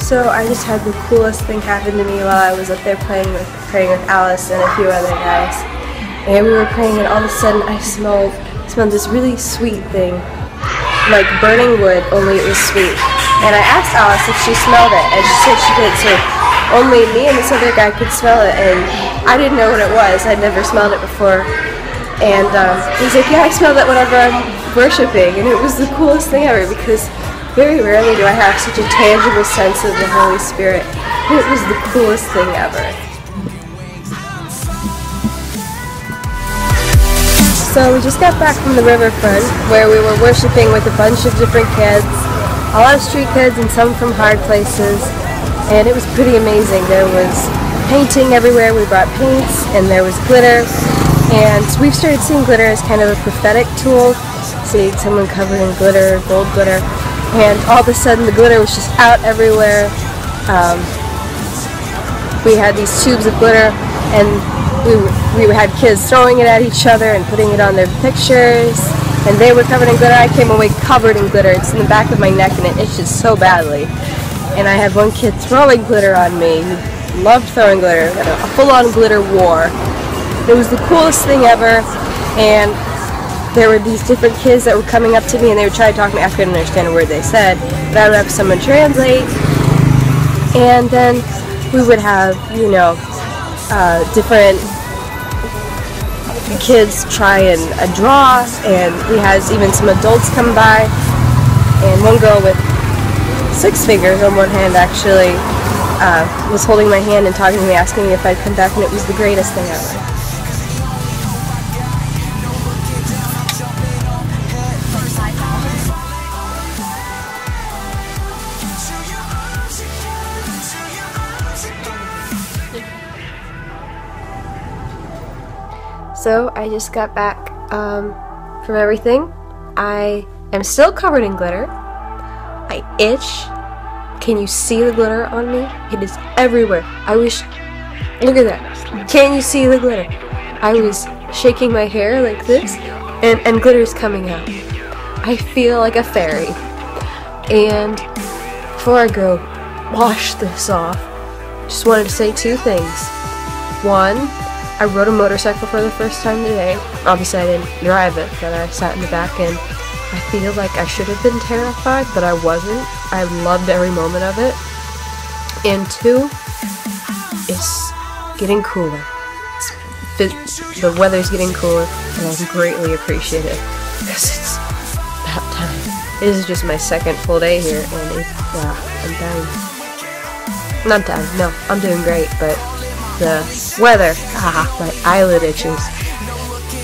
So I just had the coolest thing happen to me while I was up there praying with Alice and a few other guys. And we were praying, and all of a sudden I smelled this really sweet thing, like burning wood, only it was sweet. And I asked Alice if she smelled it, and she said she did. So only me and this other guy could smell it, and I didn't know what it was. I'd never smelled it before. And he's like, yeah, I smell that whenever I'm worshiping, and it was the coolest thing ever because very rarely do I have such a tangible sense of the Holy Spirit. It was the coolest thing ever. So we just got back from the riverfront where we were worshiping with a bunch of different kids, a lot of street kids and some from hard places, and it was pretty amazing. There was painting everywhere. We brought paints and there was glitter, and we've started seeing glitter as kind of a prophetic tool, seeing someone covered in glitter, gold glitter. And all of a sudden the glitter was just out everywhere. We had these tubes of glitter, and we had kids throwing it at each other and putting it on their pictures, and they were covered in glitter. I came away covered in glitter. It's in the back of my neck and it itches so badly. And I had one kid throwing glitter on me. He loved throwing glitter. We had a full-on glitter war. It was the coolest thing ever, and there were these different kids that were coming up to me and they would try to talk to me. I couldn't understand a word they said, but I would have someone translate. And then we would have, you know, different kids try and draw, and we had even some adults come by, and one girl with 6 fingers on one hand actually was holding my hand and talking to me, asking me if I'd come back, and it was the greatest thing ever. So I just got back from everything. I am still covered in glitter. I itch. Can you see the glitter on me? It is everywhere. I wish... Look at that. Can you see the glitter? I was shaking my hair like this, and glitter's coming out. I feel like a fairy. And before I go wash this off, just wanted to say 2 things. One, I rode a motorcycle for the first time today. Obviously I didn't drive it, but I sat in the back, and I feel like I should have been terrified, but I wasn't. I loved every moment of it. And 2, it's getting cooler. The weather's getting cooler, and I'm greatly appreciative because it's about time. This is just my 2nd full day here, and I'm dying. Not dying, no, I'm doing great, but the weather, my eyelid itches.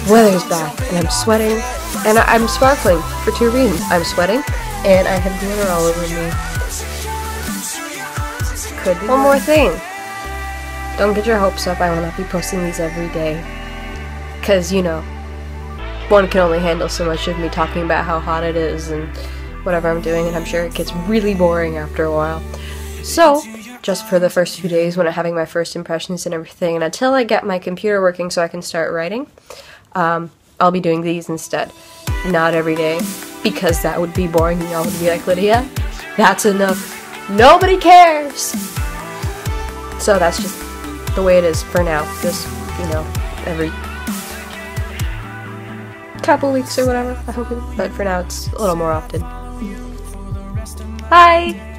Weather's back, and I'm sweating, and I'm sparkling for 2 reasons. I'm sweating, and I have glitter all over me. Could be one more thing. Don't get your hopes up. I will not be posting these every day, because, you know, one can only handle so much of me talking about how hot it is and whatever I'm doing, and I'm sure it gets really boring after a while. So, just for the first few days when I'm having my first impressions and everything, and until I get my computer working so I can start writing, I'll be doing these instead. Not every day, because that would be boring and y'all would be like, Lydia, that's enough. Nobody cares! So that's just the way it is for now. Just, you know, every couple weeks or whatever, I hope. But for now, it's a little more often. Bye!